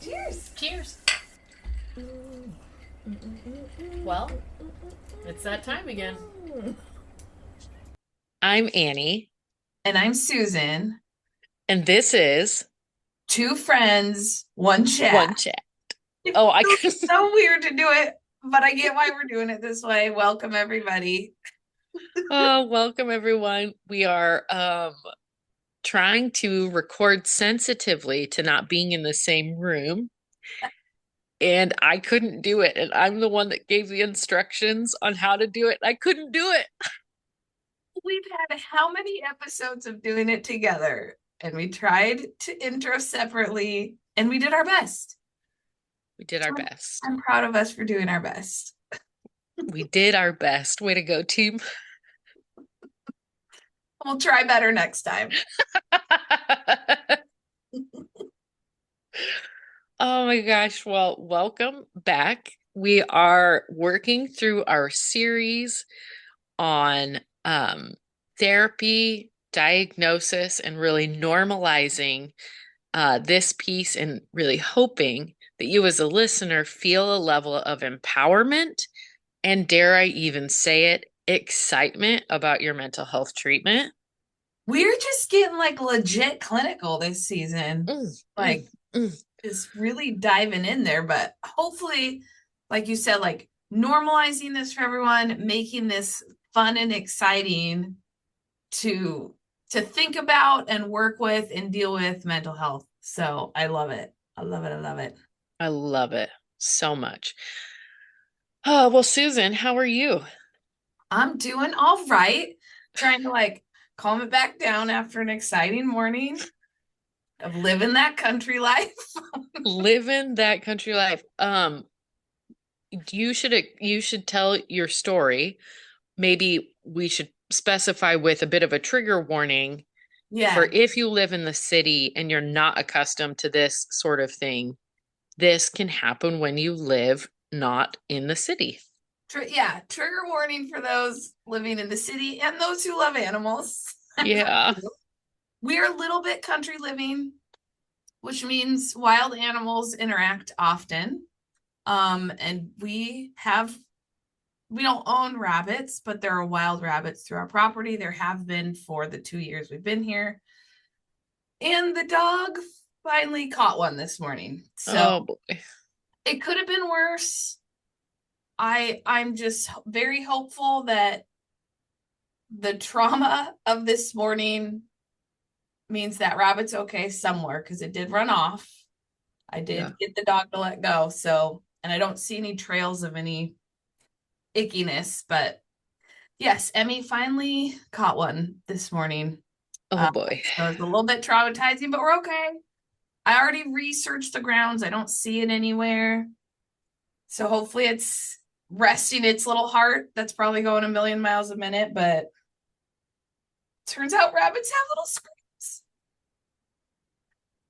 Cheers. Cheers. Well, it's that time again. I'm Annie, And I'm Susan. and this is Two friends, one chat. One Chat. It Oh, I feels could. so weird to do it, but I get why we're doing it this way. Welcome, everybody. Oh, welcome everyone. We are trying to record sensitively to not being in the same room, and I couldn't do it. And I'm the one that gave the instructions on how to do it. I couldn't do it. We've had how many episodes of doing it together? And we tried to intro separately, and we did our best. We did our best. I'm proud of us for doing our best. We did our best. Way to go, team. We'll try better next time. Oh my gosh. Well, welcome back. We are working through our series on therapy, diagnosis, and really normalizing this piece and really hoping that you as a listener feel a level of empowerment and, dare I even say it, excitement about your mental health treatment. We're just getting like legit clinical this season. Like, Mm. just really diving in there, but hopefully, like you said, like normalizing this for everyone, making this fun and exciting to think about and work with and deal with mental health. So I love it. I love it. I love it. I love it so much. Oh, well, Susan, how are you? I'm doing all right. Trying to like calm it back down after an exciting morning of living that country life. Living that country life. You should tell your story. Maybe we should specify with a bit of a trigger warning for Yeah. if you live in the city and you're not accustomed to this sort of thing. This can happen when you live not in the city. Yeah, trigger warning for those living in the city and those who love animals. Yeah. We're a little bit country living, which means wild animals interact often. And we don't own rabbits, but there are wild rabbits through our property. There have been for the 2 years we've been here. And the dog finally caught one this morning. So Oh boy. it could have been worse. I'm just very hopeful that the trauma of this morning means that rabbit's okay somewhere because it did run off. I did get the dog to let go. So, and I don't see any trails of any ickiness, but yes, Emmy finally caught one this morning. Oh boy. So it's a little bit traumatizing, but we're okay. I already researched the grounds. I don't see it anywhere. So hopefully it's resting its little heart. That's probably going a million miles a minute, but turns out rabbits have little screams.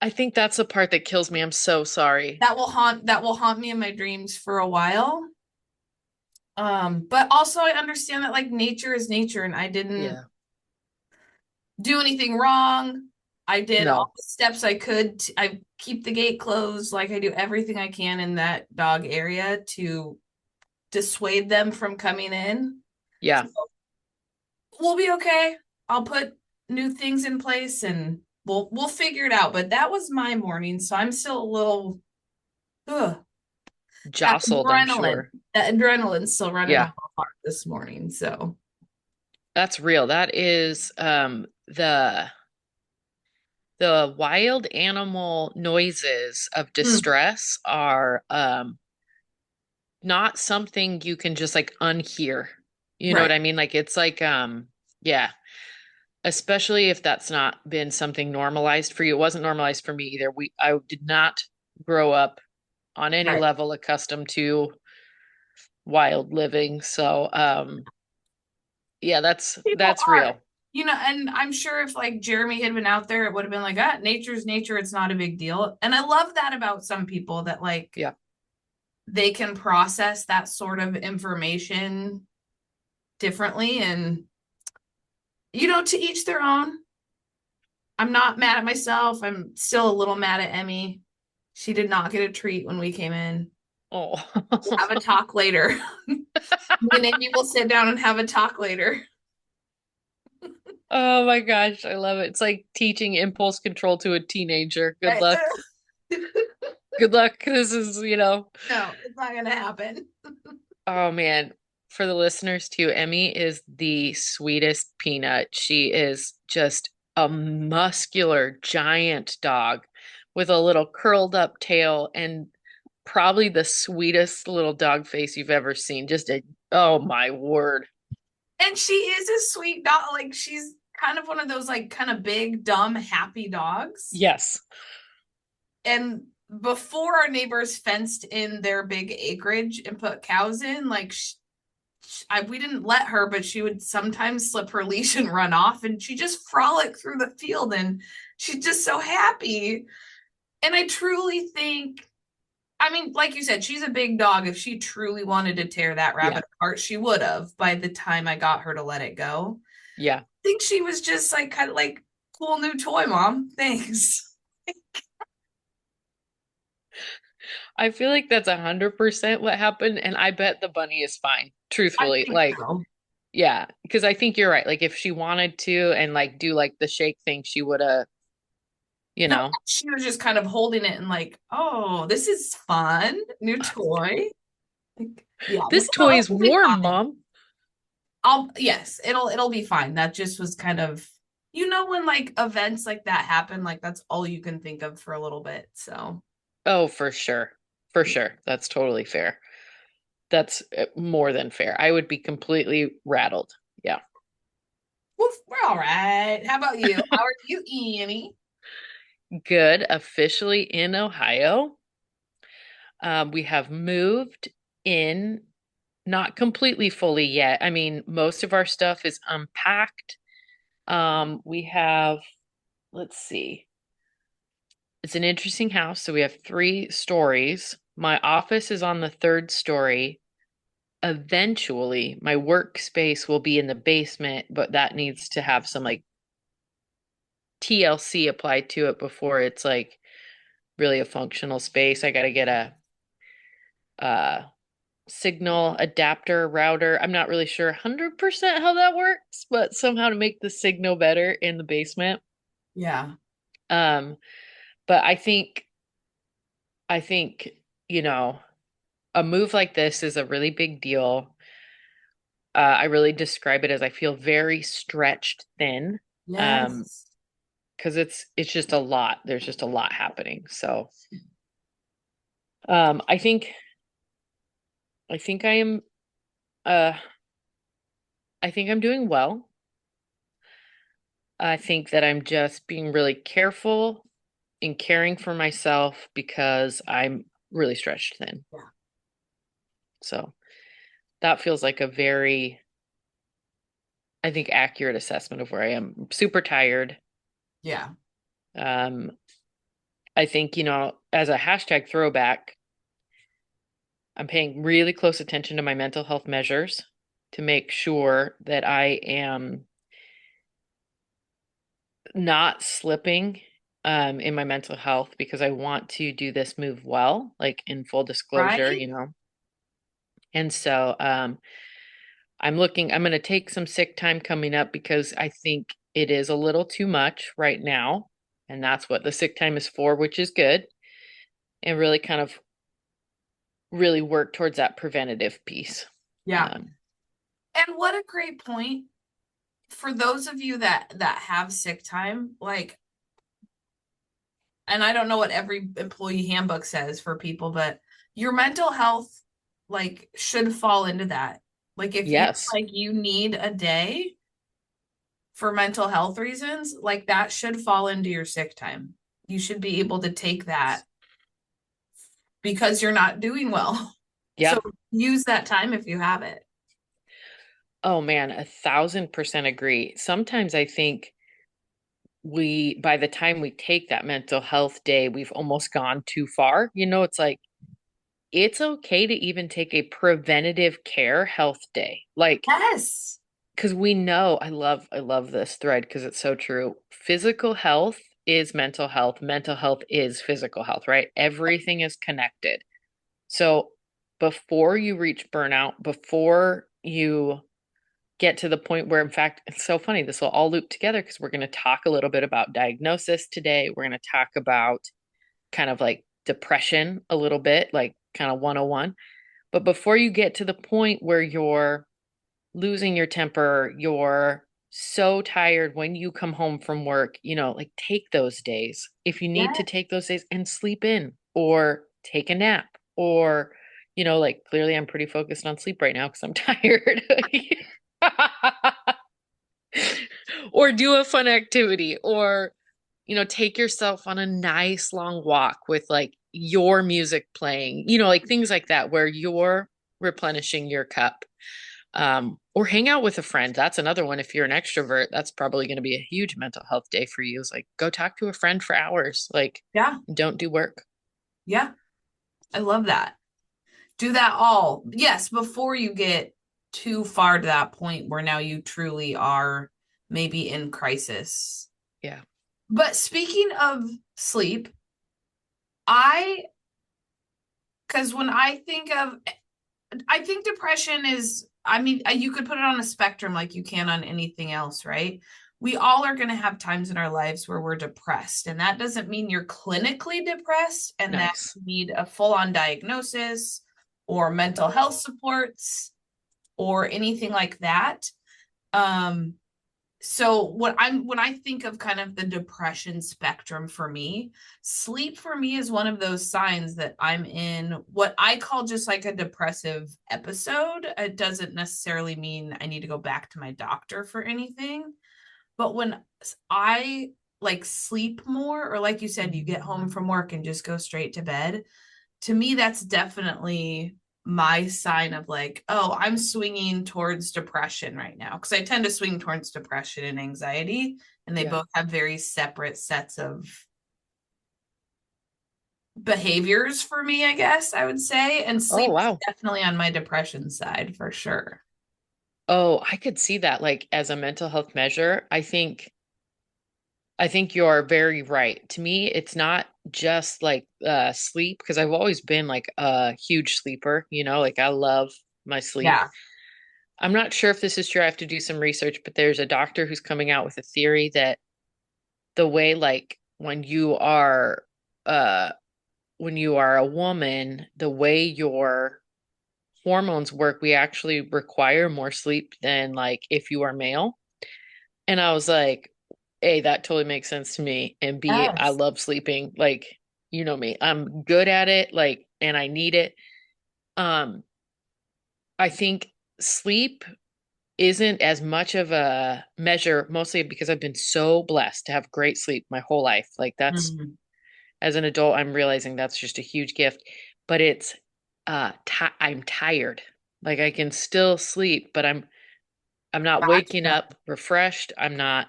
I think that's the part that kills me. I'm so sorry. That will haunt me in my dreams for a while. But also I understand that like nature is nature and I didn't do anything wrong. I did all the steps I could. I keep the gate closed. Like I do everything I can in that dog area to dissuade them from coming in. Yeah. So we'll be okay. I'll put new things in place and we'll figure it out. But that was my morning, so I'm still a little Jostled, I'm sure. That adrenaline's still running a little hard this morning. So that's real. That is the wild animal noises of distress are not something you can just like unhear. You know what I mean? Like it's like yeah. Especially if that's not been something normalized for you. It wasn't normalized for me either. I did not grow up on any level accustomed to wild living. So yeah, that's real. And I'm sure if like Jeremy had been out there, it would have been like, nature's nature. It's not a big deal. And I love that about some people that like Yeah. they can process that sort of information differently. And, to each their own. I'm not mad at myself. I'm still a little mad at Emmy. She did not get a treat when we came in. Oh. We'll have a talk later. Me and Emmy will sit down and have a talk later. Oh my gosh, I love it. It's like teaching impulse control to a teenager. Good luck. Good luck. This is, No, it's not gonna happen. oh man. For the listeners too, Emmy is the sweetest peanut. She is just a muscular giant dog with a little curled up tail and probably the sweetest little dog face you've ever seen. Oh my word. And she is a sweet dog. Like she's kind of one of those like kind of big, dumb, happy dogs. Yes. And before our neighbors fenced in their big acreage and put cows in, like we didn't let her, but she would sometimes slip her leash and run off, and she just frolic through the field, and she's just so happy. And I truly think, I mean, like you said, she's a big dog. If she truly wanted to tear that rabbit apart, she would have by the time I got her to let it go. Yeah. I think she was just like kind of like cool new toy, mom. Thanks. I feel like that's 100% what happened, and I bet the bunny is fine, I truthfully. think Like, so. yeah, because I think you're right. Like, if she wanted to and like do like the shake thing, she would have, you No, know. she was just kind of holding it and like, oh, this is fun, new toy. Like, yeah, This toy is it'll be warm, fine. Mom. Yes, it'll be fine. That just was kind of, when like events like that happen, like that's all you can think of for a little bit. So, Oh, for sure. For sure. That's totally fair. That's more than fair. I would be completely rattled. Yeah. woof, we're all right. How about you? How are you, Annie? Good. Officially in Ohio. We have moved in, not completely fully yet. I mean, most of our stuff is unpacked. We have, let's see, it's an interesting house. So we have 3 stories. My office is on the 3rd story. Eventually, my workspace will be in the basement, but that needs to have some like TLC applied to it before it's like really a functional space. I got to get a signal adapter router. I'm not really sure 100% how that works, but somehow to make the signal better in the basement. Yeah. Um, but I think, you know, a move like this is a really big deal. I really describe it as I feel very stretched thin. Um, Yes. because it's just a lot. There's just a lot happening. So, I think I am uh I think I'm doing well. I think that I'm just being really careful in caring for myself because I'm really stretched thin. Yeah. So that feels like a very, I think, accurate assessment of where I am. I'm super tired. Yeah. Um, I think, as a hashtag throwback, I'm paying really close attention to my mental health measures to make sure that I am not slipping in my mental health because I want to do this move well, like in full disclosure, Right? And so I'm going to take some sick time coming up because I think it is a little too much right now. And that's what the sick time is for, which is good. And really kind of really work towards that preventative piece. Yeah. Um, And what a great point for those of you that have sick time, like, and I don't know what every employee handbook says for people, but your mental health like should fall into that. Like if you yes. like you need a day for mental health reasons, like that should fall into your sick time. You should be able to take that because you're not doing well. So Yeah. use that time if you have it. Oh man, 1,000% agree. Sometimes I think by the time we take that mental health day, we've almost gone too far. It's like, it's okay to even take a preventative care health day. Like, Yes. because we know, I love this thread because it's so true. Physical health is mental health. Mental health is physical health, right? Everything is connected. So before you reach burnout, before you get to the point where, in fact, it's so funny, this will all loop together because we're going to talk a little bit about diagnosis today. We're going to talk about kind of like depression a little bit, like kind of 101. But before you get to the point where you're losing your temper, you're so tired when you come home from work, like take those days. If you need to Yes. take those days and sleep in or take a nap or, like clearly I'm pretty focused on sleep right now because I'm tired. Or do a fun activity or, take yourself on a nice long walk with like your music playing, like things like that where you're replenishing your cup. Or hang out with a friend. That's another one. If you're an extrovert, that's probably going to be a huge mental health day for you. Is like go talk to a friend for hours. Like Yeah. don't do work. Yeah. I love that. Do that all. Yes, before you get too far to that point where now you truly are maybe in crisis. Yeah. But speaking of sleep, I, because when I think depression is, I mean, you could put it on a spectrum like you can on anything else, right? We all are going to have times in our lives where we're depressed. And that doesn't mean you're clinically depressed and that Nice. you need a full on diagnosis or mental health supports or anything like that. Um, so when I think of kind of the depression spectrum for me, sleep for me is one of those signs that I'm in what I call just like a depressive episode. It doesn't necessarily mean I need to go back to my doctor for anything, but when I like sleep more, or like you said, you get home from work and just go straight to bed, to me that's definitely my sign of like, oh, I'm swinging towards depression right now, because I tend to swing towards depression and anxiety, and they Yeah. both have very separate sets of behaviors for me, I guess I would say. And Oh, sleep is wow. definitely on my depression side for sure. Oh, I could see that like as a mental health measure. I think you're very right. To me, it's not just like sleep because I've always been like a huge sleeper, like I love my sleep. Yeah. I'm not sure if this is true. I have to do some research, but there's a doctor who's coming out with a theory that the way like uh when you are a woman, the way your hormones work, we actually require more sleep than like if you are male. And I was like, A, that totally makes sense to me. And B, I Yes. love sleeping. Like, you know me. I'm good at it, like, and I need it. Um, I think sleep isn't as much of a measure, mostly because I've been so blessed to have great sleep my whole life. Like that's Mhm. as an adult, I'm realizing that's just a huge gift. But it's ti I'm tired. Like I can still sleep, but I'm not waking Gotcha. up refreshed. I'm not,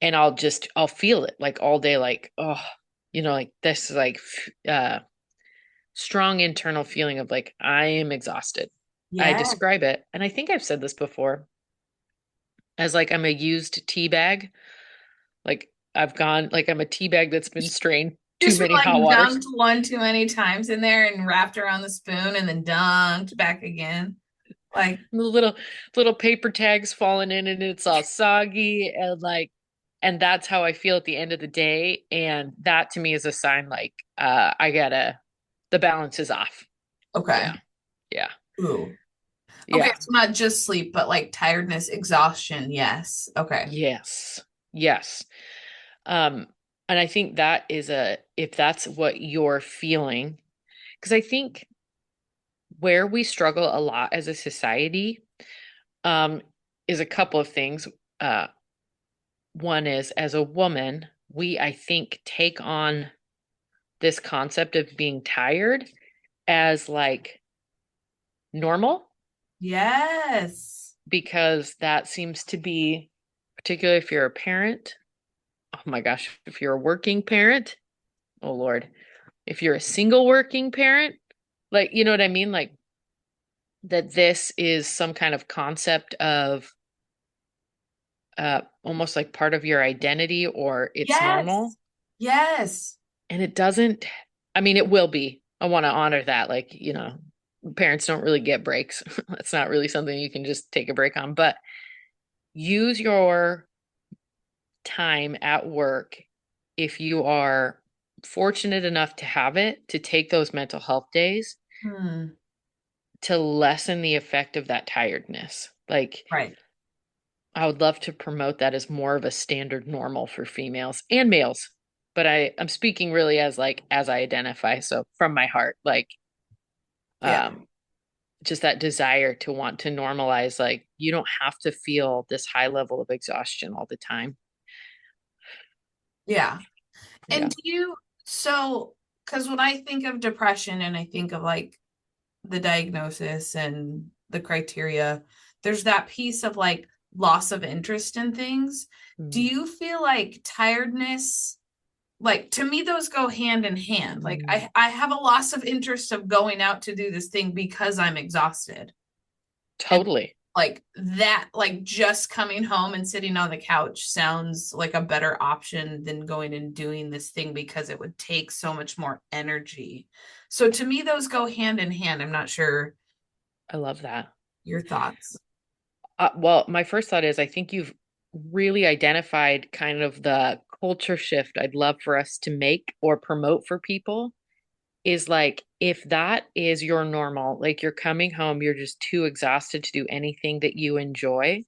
and I'll feel it like all day, like, oh, like this is like strong internal feeling of like I am exhausted. I Yeah. describe it, and I think I've said this before as like I'm a used tea bag. Like I've gone like I'm a tea bag that's been strained too Just many like hot waters. dunked one too many times in there and wrapped around the spoon and then dunked back again. Like, The little paper tags falling in and it's all soggy and like, and that's how I feel at the end of the day. And that to me is a sign like the balance is off. okay. Yeah. Yeah. Ooh. Okay, Yeah. so not just sleep, but like tiredness, exhaustion. Yes. Okay. Yes. Yes. Um, and I think that is if that's what you're feeling, because I think where we struggle a lot as a society, um, is a couple of things. Uh, One is as a woman, we, I think, take on this concept of being tired as like normal. Yes. because that seems to be, particularly if you're a parent. Oh my gosh, if you're a working parent, oh Lord, if you're a single working parent, like, you know what I mean? Like that this is some kind of concept of almost like part of your identity or it's normal. Yes. Yes. And it doesn't, I mean, it will be. I want to honor that. Like, parents don't really get breaks. That's not really something you can just take a break on, but use your time at work if you are fortunate enough to have it to take those mental health days Hmm. to lessen the effect of that tiredness. Like, Right. I would love to promote that as more of a standard normal for females and males. But I'm speaking really as like as I identify. So from my heart, like Yeah. um just that desire to want to normalize, like you don't have to feel this high level of exhaustion all the time. Yeah. And Yeah. do you, so, because when I think of depression and I think of like the diagnosis and the criteria, there's that piece of like loss of interest in things. Do Mm. you feel like tiredness, like to me, those go hand in hand? Like Mm. I have a loss of interest of going out to do this thing because I'm exhausted. And Totally. like that, like just coming home and sitting on the couch sounds like a better option than going and doing this thing because it would take so much more energy. So to me, those go hand in hand. I'm not sure I love that. your thoughts. Well, my first thought is I think you've really identified kind of the culture shift I'd love for us to make or promote for people is like if that is your normal, like you're coming home, you're just too exhausted to do anything that you enjoy.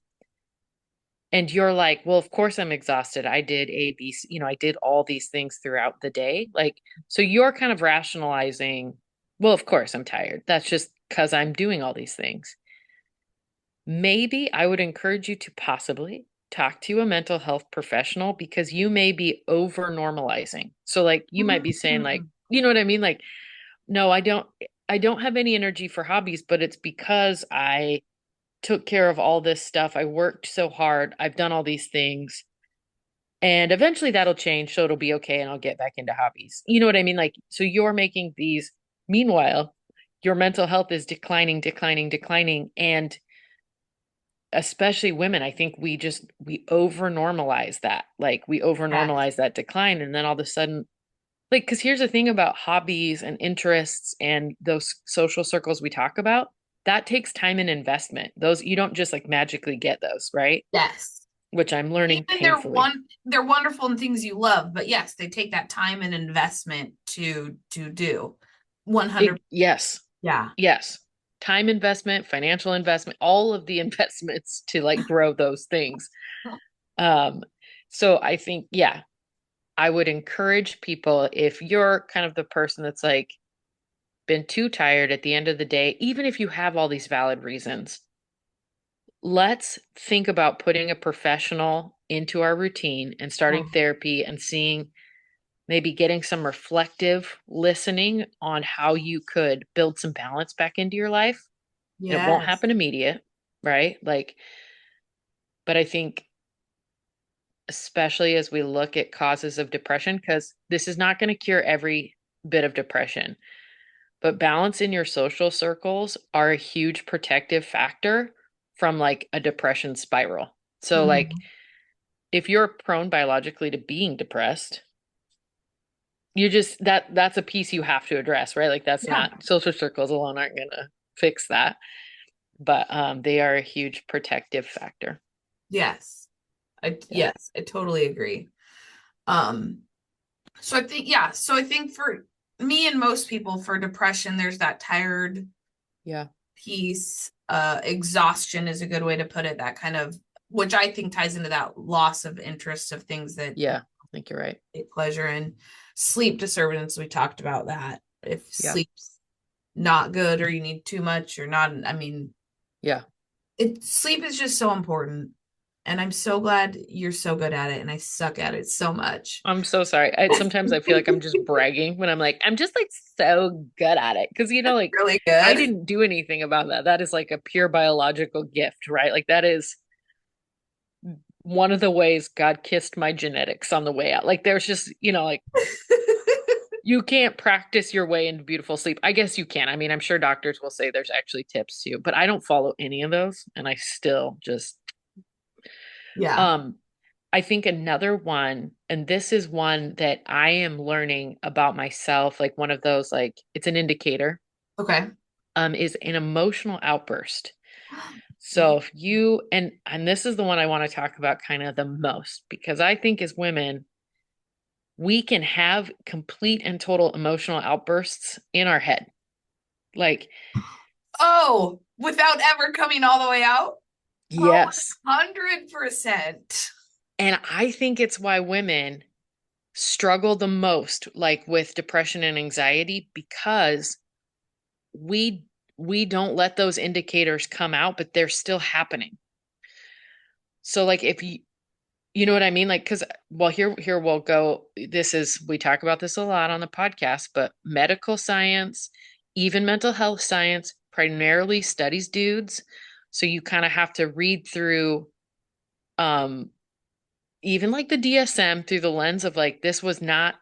And you're like, well, of course I'm exhausted. I did A, B, C, I did all these things throughout the day. Like, so you're kind of rationalizing, well, of course I'm tired. That's just because I'm doing all these things. Maybe I would encourage you to possibly talk to a mental health professional because you may be over normalizing. So like you might be saying like, Mhm. you know what I mean? Like, no, I don't have any energy for hobbies, but it's because I took care of all this stuff. I worked so hard. I've done all these things. And eventually that'll change, so it'll be okay and I'll get back into hobbies. You know what I mean? Like, so you're making these, meanwhile, your mental health is declining, declining, declining. And especially women, I think we over normalize that. Like we over Yes. normalize that decline. And then all of a sudden, like, because here's the thing about hobbies and interests and those social circles we talk about, that takes time and investment. Those, you don't just like magically get those, right? Yes. Which I'm learning Even painfully. they're wonderful and things you love, but yes, they take that time and investment to do. 100. Yes, Yeah. yes. Time investment, financial investment, all of the investments to like grow those things. Um, so I think, yeah, I would encourage people if you're kind of the person that's like been too tired at the end of the day, even if you have all these valid reasons, let's think about putting a professional into our routine and starting Oh, therapy and seeing maybe getting some reflective listening on how you could build some balance back into your life. It won't yes. happen immediate, right? Like, but I think especially as we look at causes of depression, because this is not going to cure every bit of depression, but balance in your social circles are a huge protective factor from like a depression spiral. So like Mhm. if you're prone biologically to being depressed, you just that's a piece you have to address, right? Like that's Yeah. not social circles alone aren't going to fix that, but they are a huge protective factor. Yes. Yeah. Yes, I totally agree. Um, so I think, yeah, so I think for me and most people for depression, there's that tired Yeah. piece. Exhaustion is a good way to put it, that kind of, which I think ties into that loss of interest of things that Yeah. I think you're right. take pleasure in. Sleep disturbance, we talked about that. If Yeah. sleep's not good or you need too much or not, I mean, Yeah. sleep is just so important. And I'm so glad you're so good at it, and I suck at it so much. I'm so sorry. Sometimes I feel like I'm just bragging when I'm like, I'm just like so good at it. Because, like, Really I good. didn't do anything about that. That is like a pure biological gift, right? Like, that is one of the ways God kissed my genetics on the way out. Like, there's just, like, you can't practice your way into beautiful sleep. I guess you can. I mean, I'm sure doctors will say there's actually tips too, but I don't follow any of those. And I still just, Yeah. um, I think another one, and this is one that I am learning about myself, like one of those, like it's an indicator, Okay. is an emotional outburst. So if you and this is the one I want to talk about kind of the most because I think as women, we can have complete and total emotional outbursts in our head. Like, Oh, without ever coming all the way out? Oh, yes. 100%. And I think it's why women struggle the most, like with depression and anxiety, because we we don't let those indicators come out, but they're still happening. So like if you know what I mean? Like, because well, here we'll go. This is we talk about this a lot on the podcast, but medical science, even mental health science, primarily studies dudes. So you kind of have to read through um even like the DSM through the lens of like this was not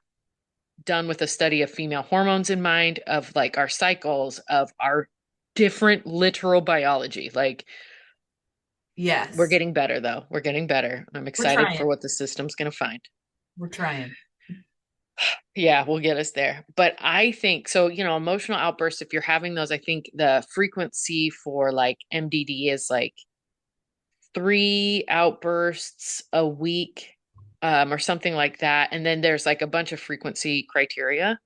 done with a study of female hormones in mind, of like our cycles, of our different literal biology. Like we're Yes. getting better though. We're getting better. I'm We're excited trying. for what the system's going to find. We're trying. Yeah, we'll get us there. But I think so, emotional outbursts, if you're having those, I think the frequency for like MDD is like 3 outbursts a week, or something like that. And then there's like a bunch of frequency criteria.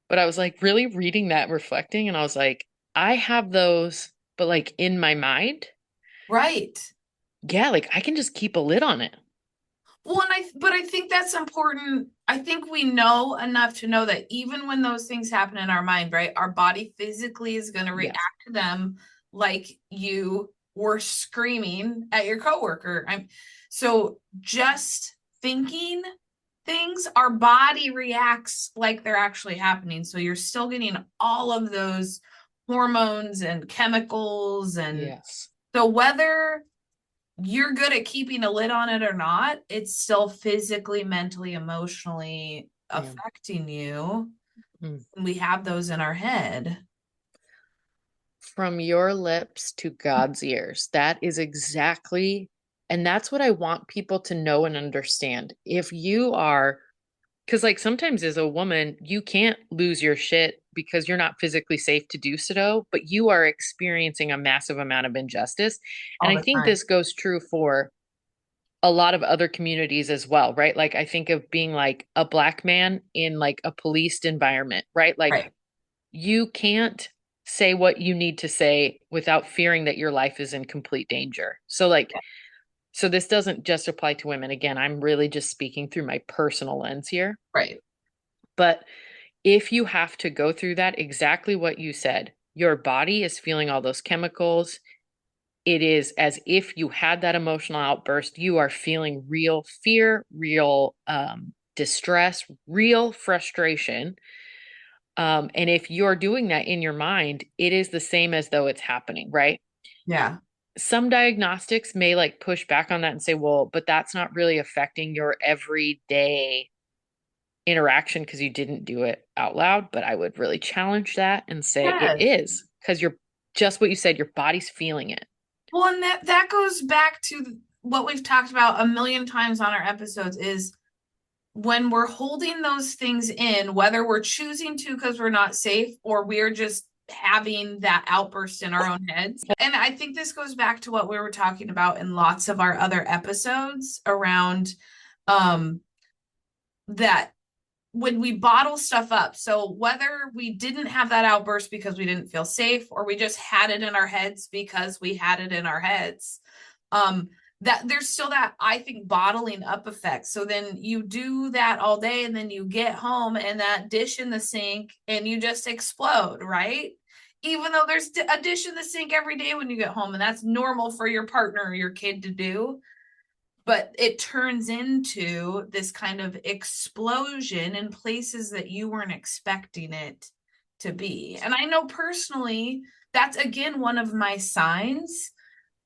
But I was like really reading that, reflecting, and I was like, I have those, but like in my mind, Right. yeah, like I can just keep a lid on it. Well, but I think that's important. I think we know enough to know that even when those things happen in our mind, right, our body physically is going to react Yes. to them like you were screaming at your coworker. So just thinking things, our body reacts like they're actually happening. So you're still getting all of those hormones and chemicals, and Yes. so whether you're good at keeping a lid on it or not, it's still physically, mentally, emotionally Yeah. affecting you. Mm. And we have those in our head. From your lips to God's ears. That is exactly, and that's what I want people to know and understand. If you are, because like sometimes as a woman, you can't lose your shit because you're not physically safe to do so, but you are experiencing a massive amount of injustice. And All I the think time. this goes true for a lot of other communities as well, right? Like I think of being like a black man in like a policed environment, right? Like Right. you can't say what you need to say without fearing that your life is in complete danger. So like so this doesn't just apply to women. Again, I'm really just speaking through my personal lens here. Right. But if you have to go through that, exactly what you said, your body is feeling all those chemicals. It is as if you had that emotional outburst. You are feeling real fear, real distress, real frustration. And if you're doing that in your mind, it is the same as though it's happening, right? Yeah. Some diagnostics may like push back on that and say, well, but that's not really affecting your everyday interaction because you didn't do it out loud. But I would really challenge that and say it Yes. is because you're just what you said, your body's feeling it. Well, and that goes back to what we've talked about a million times on our episodes is when we're holding those things in, whether we're choosing to because we're not safe or we're just having that outburst in our own heads. And I think this goes back to what we were talking about in lots of our other episodes around um that when we bottle stuff up. So whether we didn't have that outburst because we didn't feel safe or we just had it in our heads because we had it in our heads, um, that there's still that, I think, bottling up effect. So then you do that all day and then you get home and that dish in the sink and you just explode, right? Even though there's a dish in the sink every day when you get home, and that's normal for your partner or your kid to do. but it turns into this kind of explosion in places that you weren't expecting it to be. And I know personally that's again one of my signs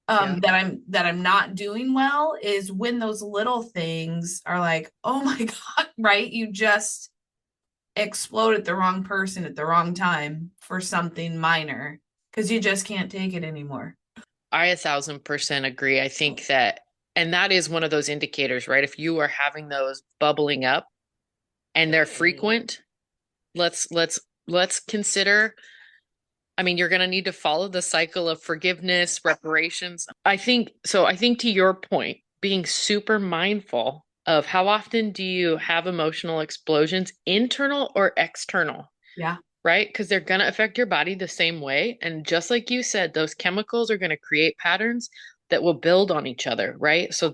Yeah. that I'm not doing well is when those little things are like, oh my God, right? You just explode at the wrong person at the wrong time for something minor because you just can't take it anymore. I 1,000% agree. I think that, and that is one of those indicators, right? If you are having those bubbling up and they're frequent, let's consider. I mean, you're going to need to follow the cycle of forgiveness, reparations. I think so. I think to your point, being super mindful of how often do you have emotional explosions, internal or external, Yeah. right? Because they're going to affect your body the same way. And just like you said, those chemicals are going to create patterns that will build on each other, right? So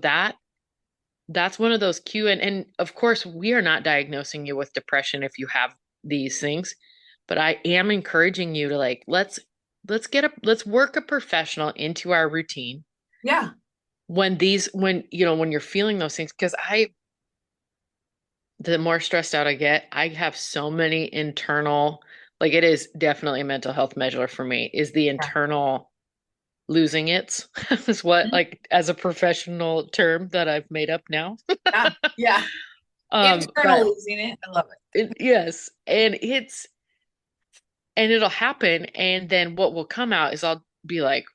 that's one of those cue and of course we are not diagnosing you with depression if you have these things, but I am encouraging you to like let's work a professional into our routine Yeah. when when you're feeling those things because I the more stressed out I get, I have so many internal, like it is definitely a mental health measure for me, is the Yeah. internal losing it is what Mhm. like as a professional term that I've made up now. Yeah. Yeah. But Internal losing it. I love it. yes, and it'll happen and then what will come out is I'll be like,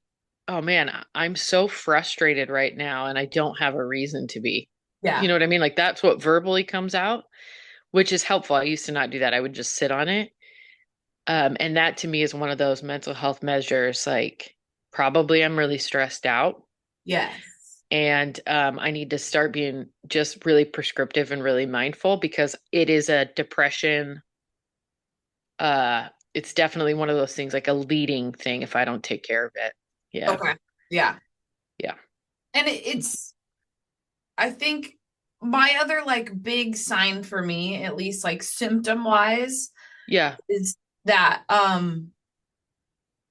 "Oh man, I'm so frustrated right now and I don't have a reason to be." You Yeah. know what I mean? Like that's what verbally comes out, which is helpful. I used to not do that. I would just sit on it. And that to me is one of those mental health measures like probably I'm really stressed out Yes. and I need to start being just really prescriptive and really mindful because it is a depression. It's definitely one of those things like a leading thing if I don't take care of it. Yeah. Okay. Yeah. Yeah. And I think my other like big sign for me, at least like symptom wise, Yeah. is that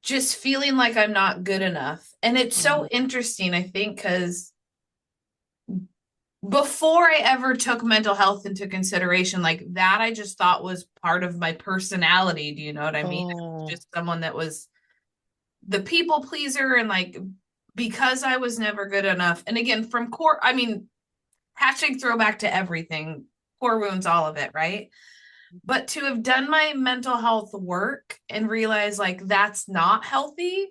just feeling like I'm not good enough. And it's so Mhm. interesting, I think, because before I ever took mental health into consideration, like that, I just thought was part of my personality. Do you know what I mean? Oh. Just someone that was the people pleaser and like because I was never good enough. And again, from core, I mean, hashtag throwback to everything, core wounds, all of it, right? But to have done my mental health work and realize like that's not healthy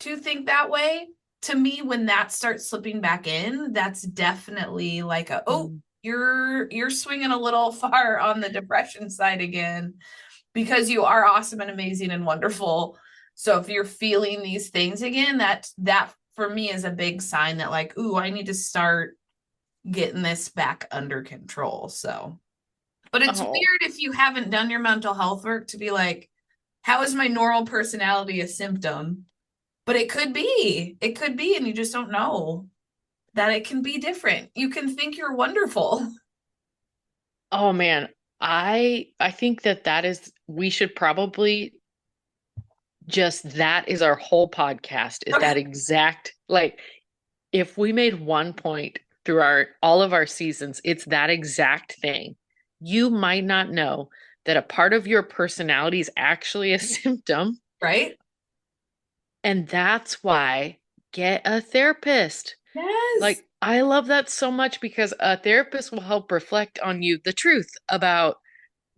to think that way, to me when that starts slipping back in, that's definitely like a oh, Mm. you're swinging a little far on the depression side again because you are awesome and amazing and wonderful. So if you're feeling these things again, that for me is a big sign that like, ooh, I need to start getting this back under control. So, but it's Oh. weird if you haven't done your mental health work to be like, how is my normal personality a symptom? But it could be, and you just don't know that it can be different. You can think you're wonderful. Oh man. I think that is we should probably just that is our whole podcast is Okay. that exact like if we made one point through our all of our seasons, it's that exact thing. You might not know that a part of your personality is actually a symptom, Right? and that's why get a therapist. Yes. Like I love that so much because a therapist will help reflect on you the truth about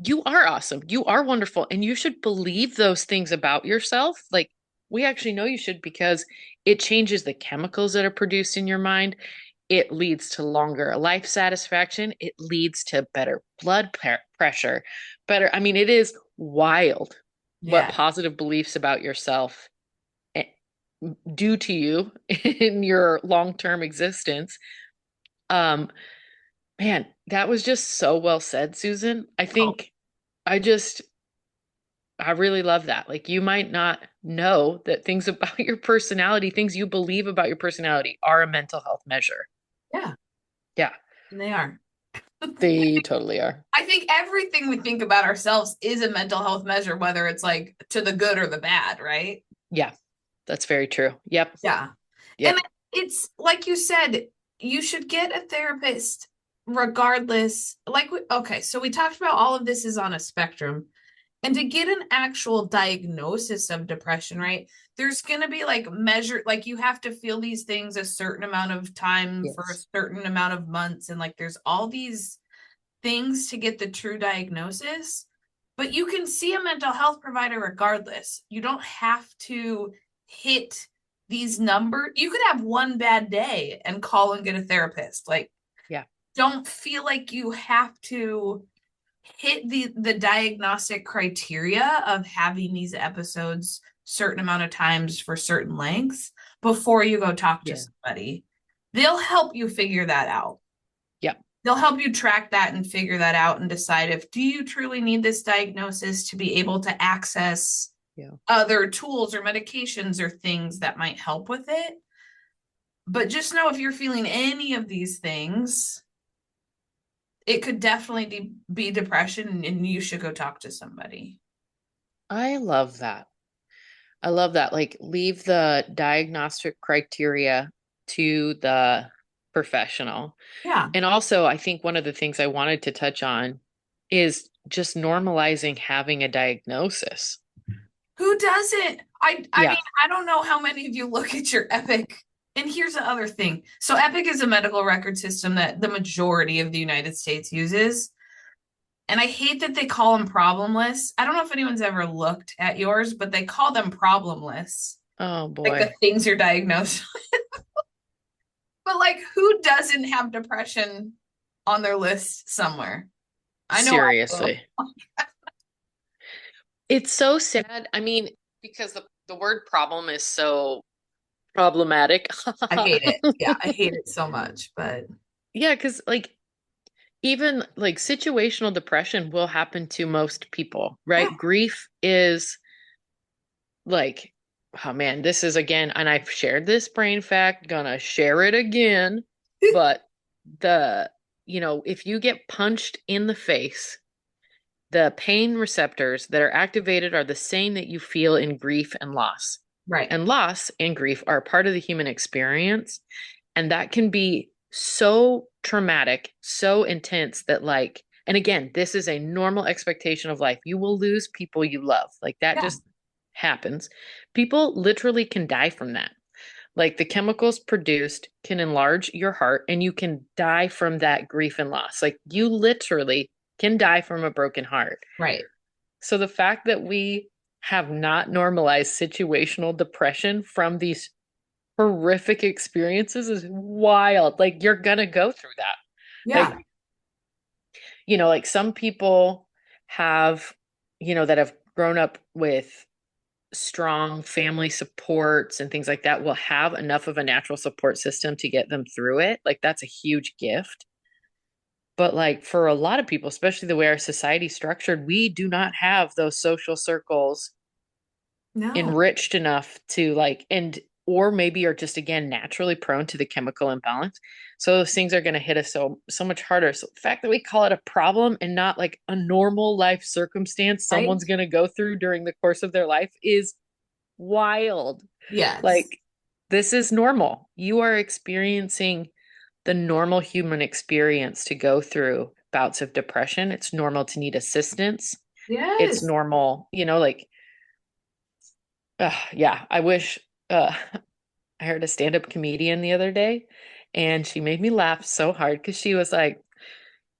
you are awesome. You are wonderful. And you should believe those things about yourself. Like, we actually know you should because it changes the chemicals that are produced in your mind. It leads to longer life satisfaction. It leads to better pressure. Better. I mean, it is wild what Yeah. positive beliefs about yourself eh, do to you in your long-term existence. Um, man, that was just so well said, Susan. I Oh, think I just I really love that. Like you might not know that things about your personality, things you believe about your personality are a mental health measure. yeah. Yeah, And they are. they totally are. I think everything we think about ourselves is a mental health measure, whether it's like to the good or the bad, right? Yeah, that's very true. Yep. Yeah. And Yep. it's like you said, you should get a therapist regardless. Okay, so we talked about all of this is on a spectrum. And to get an actual diagnosis of depression, right? There's going to be like measure, like you have to feel these things a certain amount of time for a Yes. certain amount of months. And like there's all these things to get the true diagnosis. But you can see a mental health provider regardless. You don't have to hit these numbers. You could have one bad day and call and get a therapist. Like, Yeah. don't feel like you have to hit the diagnostic criteria of having these episodes certain amount of times for certain lengths before you go talk to Yeah. somebody. They'll help you figure that out. Yeah. They'll help you track that and figure that out and decide if do you truly need this diagnosis to be able to access Yeah. other tools or medications or things that might help with it. But just know if you're feeling any of these things, it could definitely be depression and you should go talk to somebody. I love that. I love that. Like, leave the diagnostic criteria to the professional. Yeah. And also, I think one of the things I wanted to touch on is just normalizing having a diagnosis. Who doesn't? I mean, Yeah. I don't know how many of you look at your Epic. And here's the other thing. So Epic is a medical record system that the majority of the United States uses. And I hate that they call them problem lists. I don't know if anyone's ever looked at yours, but they call them problem lists. Oh Like the boy. things you're diagnosed. But like who doesn't have depression on their list somewhere? I know I do. Seriously. It's so sad. I mean, because the word problem is so problematic. I hate it. Yeah, I hate it so much, but Yeah, because like even like situational depression will happen to most people, yeah, right? Grief is like, oh man, this is again, and I've shared this brain fact, gonna share it again, but the, if you get punched in the face, the pain receptors that are activated are the same that you feel in grief and loss. right. And loss and grief are part of the human experience. And that can be so traumatic, so intense that, like, and again, this is a normal expectation of life. You will lose people you love. Like that Yeah, just happens. People literally can die from that. Like the chemicals produced can enlarge your heart and you can die from that grief and loss. Like you literally can die from a broken heart. right. So the fact that we have not normalized situational depression from these horrific experiences is wild. Like you're gonna go through that. Yeah. Like, like some people have, that have grown up with strong family supports and things like that will have enough of a natural support system to get them through it. Like that's a huge gift. But like for a lot of people, especially the way our society's structured, we do not have those social circles No. enriched enough to like, and or maybe are just again naturally prone to the chemical imbalance. So those things are going to hit us so much harder. So the fact that we call it a problem and not like a normal life circumstance Right? someone's going to go through during the course of their life is wild. Yes. Like this is normal. You are experiencing the normal human experience to go through bouts of depression. It's normal to need assistance. It's Yes. normal, like yeah, I wish I heard a stand-up comedian the other day and she made me laugh so hard because she was like,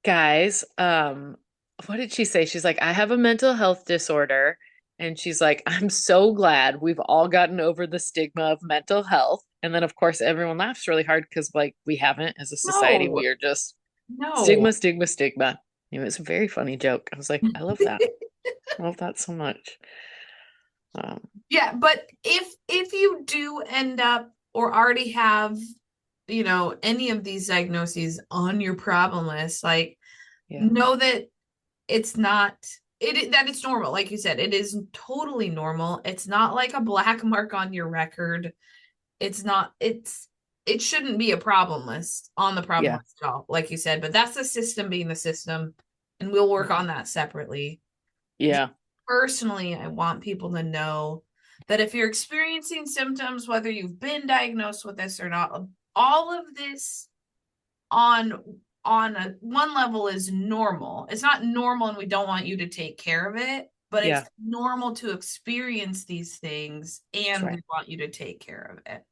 guys, what did she say? She's like, I have a mental health disorder. And she's like, I'm so glad we've all gotten over the stigma of mental health. And then of course everyone laughs really hard because like we haven't as a society. No. We are just No. stigma, stigma, stigma. It was a very funny joke. I was like, I love that. I love that so much. Um, Yeah, but if you do end up or already have, any of these diagnoses on your problem list, like yeah. know that it's not that it's normal. Like you said, it is totally normal. It's not like a black mark on your record. It's not it shouldn't be a problem list on the problem Yeah. list at all, like you said, but that's the system being the system, and we'll work on that separately. Yeah. Personally, I want people to know that if you're experiencing symptoms, whether you've been diagnosed with this or not, all of this on one level is normal. It's not normal and we don't want you to take care of it, but it's Yeah, normal to experience these things that's and right. we want you to take care of it.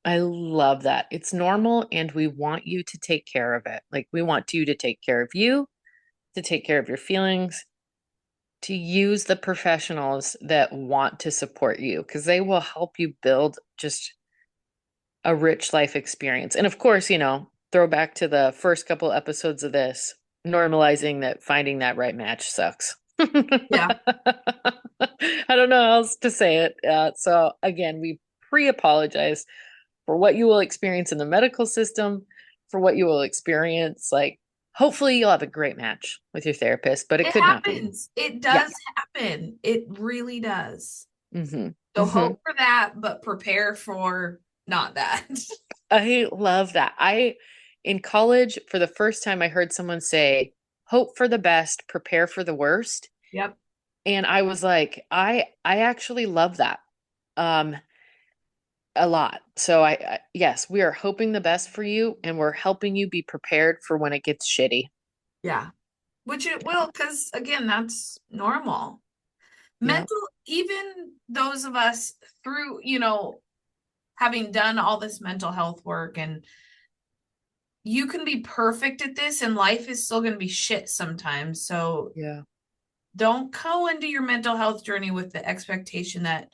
I love that. It's normal and we want you to take care of it. Like we want you to take care of you, to take care of your feelings, to use the professionals that want to support you because they will help you build just a rich life experience. And of course, throw back to the first couple episodes of this, normalizing that finding that right match sucks. Yeah. I don't know how else to say it. So again, we pre-apologize for what you will experience in the medical system, for what you will experience. Like, hopefully, you'll have a great match with your therapist, but it It could not be. happens. It Yeah. does happen. It really does. hmm So hmm hope for that, but prepare for not that. I love that. In college, for the first time, I heard someone say, hope for the best, prepare for the worst. Yep. And I was like, I actually love that. Um, a lot. So yes, we are hoping the best for you and we're helping you be prepared for when it gets shitty. Yeah. Which it will, because again, that's normal. Yeah. Mental, even those of us through, having done all this mental health work, and you can be perfect at this and life is still going to be shit sometimes. So Yeah. don't go into your mental health journey with the expectation that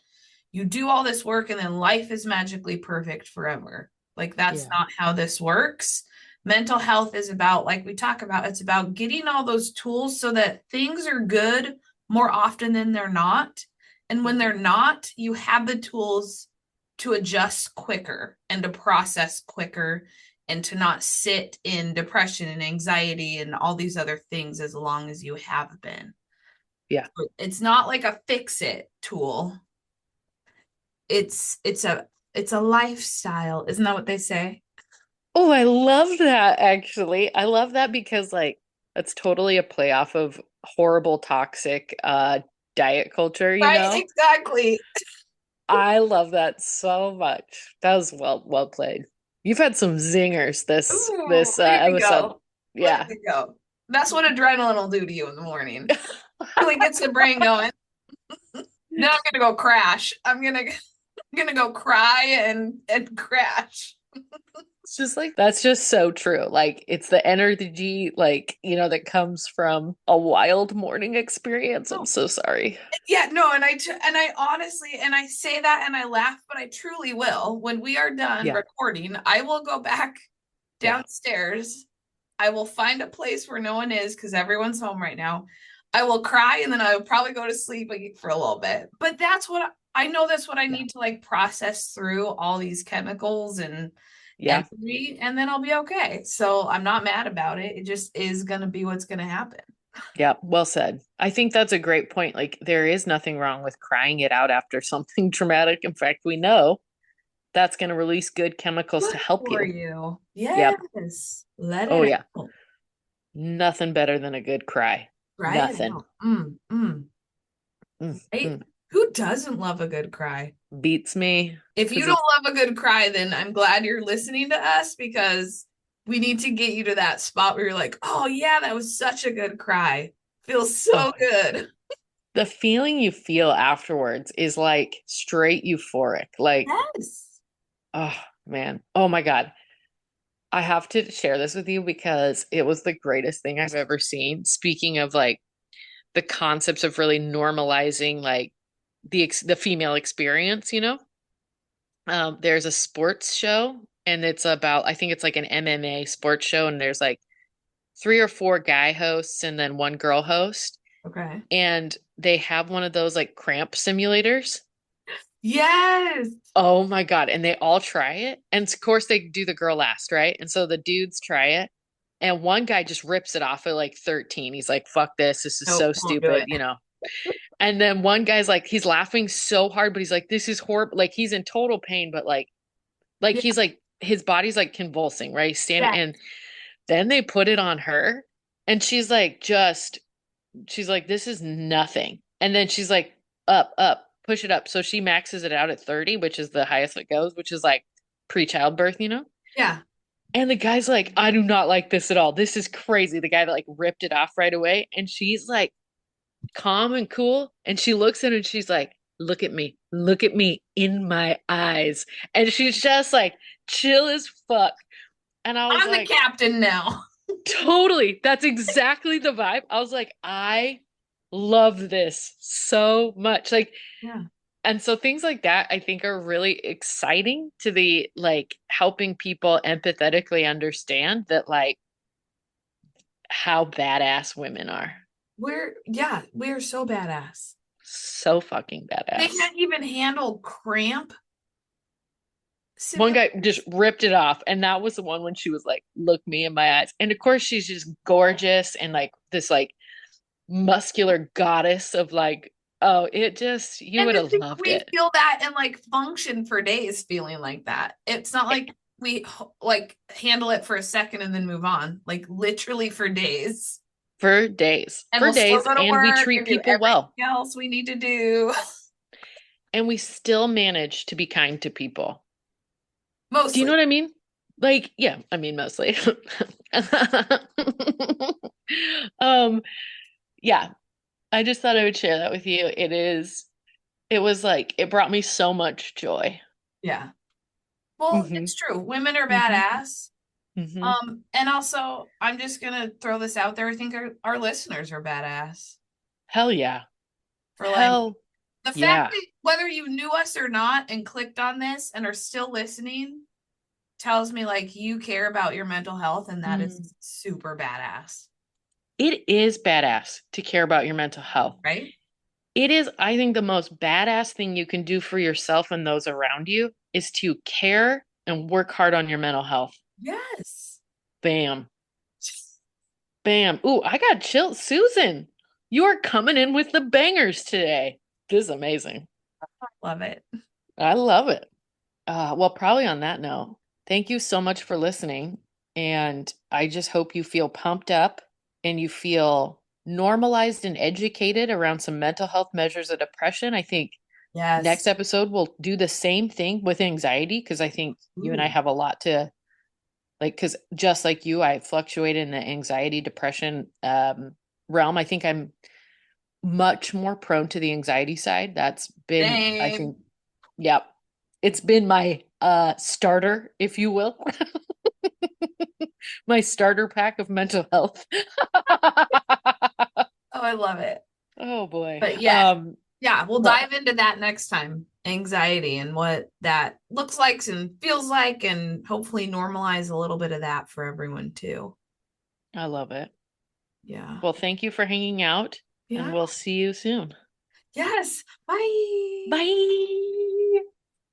you do all this work and then life is magically perfect forever. Like that's Yeah. not how this works. Mental health is about, like we talk about, it's about getting all those tools so that things are good more often than they're not. And when Mhm. they're not, you have the tools to adjust quicker and to process quicker and to not sit in depression and anxiety and all these other things as long as you have been. Yeah. It's not like a fix it tool. It's a lifestyle. Isn't that what they say? Oh, I love that actually. I love that because like that's totally a play off of horrible toxic diet culture, you Right, know? exactly. I love that so much. That was well played. You've had some zingers this Ooh, this look at me episode. go. Look at Yeah. me go. That's what adrenaline will do to you in the morning. Really gets the brain going. Then I'm gonna go crash. I'm gonna go cry and crash. It's just like that's just so true. Like it's the energy like, that comes from a wild morning experience. I'm No, so sorry. yeah, no, and I honestly, and I say that and I laugh, but I truly will. When we are done Yeah. recording, I will go back Yeah. downstairs. I will find a place where no one is because everyone's home right now. I will cry and then I will probably go to sleep for a little bit. But I know that's what I Yeah. need to like process through all these chemicals and Yeah. energy, and then I'll be okay. So I'm not mad about it. It just is going to be what's going to happen. Yeah, well said. I think that's a great point. Like, there is nothing wrong with crying it out after something traumatic. In fact, we know that's going to release good chemicals Good to help for you. you. Yep. Yes. Let Oh, it yeah. out. Nothing better than a good cry. Cry it Nothing. out. Right? Mm. Who doesn't love a good cry? Beats me If you because don't it's, love a good cry, then I'm glad you're listening to us because we need to get you to that spot where you're like, oh, yeah, that was such a good cry. Feels so oh, good. the feeling you feel afterwards is like straight euphoric. Like, Yes. oh, man. Oh, my God. I have to share this with you because it was the greatest thing I've ever seen. Speaking of like the concepts of really normalizing like the female experience, there's a sports show and it's about I think it's like an MMA sports show and there's like three or four guy hosts and then one girl host Okay. and they have one of those like cramp simulators. Yes. Oh my God. And they all try it. And of course they do the girl last, right? And so the dudes try it. And one guy just rips it off at like 13. He's like, fuck this. This is Nope, so won't do stupid, it. And then one guy's like, he's laughing so hard, but he's like, this is horrible. Like he's in total pain, but like Yeah. he's like, his body's like convulsing, right? He's standing, Yeah. and then they put it on her, and she's like, this is nothing. And then she's like, up, push it up. So she maxes it out at 30, which is the highest it goes, which is like pre-childbirth. Yeah. And the guy's like, I do not like this at all. This is crazy. The guy that like ripped it off right away. And she's like calm and cool. And she looks at him and she's like, look at me in my eyes. And she's just like chill as fuck. And I was I'm the like, captain now. totally. That's exactly the vibe. I was like, I love this so much. Like, Yeah. and so things like that I think are really exciting to the like helping people empathetically understand that like how badass women are. We're so badass. So fucking They badass. can't even handle cramp One guy simulators. just ripped it off, and that was the one when she was like, "Look me in my eyes." And of course, she's just gorgeous and like this like muscular goddess of like, oh, it just you And would to have think loved we it. feel that and like function for days feeling like that. It's not like we like handle it for a second and then move on, like literally for days. And For we'll still days, go to and we work treat and do people everything well, else we need to do. and we still manage to be kind to people. Do you know Mostly. what I mean? Like, yeah, I mean mostly. Um, yeah, I just thought I would share that with you. It was like it brought me so much joy. Yeah. Well, Hmm. it's true. Women are Hmm. badass. Hmm. And also I'm just gonna throw this out there. I think our listeners are badass Hell yeah. for like Hell the fact yeah. that whether you knew us or not and clicked on this and are still listening tells me like you care about your mental health and that Mm. is super badass, It is badass to care about your mental health. right? It is, I think, the most badass thing you can do for yourself and those around you is to care and work hard on your mental health. Yes. Bam. Bam. Ooh, I got chills. Susan, you are coming in with the bangers today. This is amazing. Love it. I love it. Well, probably on that note, thank you so much for listening. And I just hope you feel pumped up and you feel normalized and educated around some mental health measures of depression. I think next Yes. episode we'll do the same thing with anxiety because I think you and I Ooh. have a lot to like, because just like you, I fluctuate in the anxiety depression realm. I think I'm much more prone to the anxiety side. That's been, I Same. think, yep. It's been my starter, if you will. My starter pack of mental health. Oh, I love it. Oh boy. But yeah, yeah, we'll Well, dive into that next time. Anxiety and what that looks like and feels like, and hopefully normalize a little bit of that for everyone too. I love it. Yeah. Well, thank you for hanging out, and Yeah. we'll see you soon. Yes. Bye. Bye.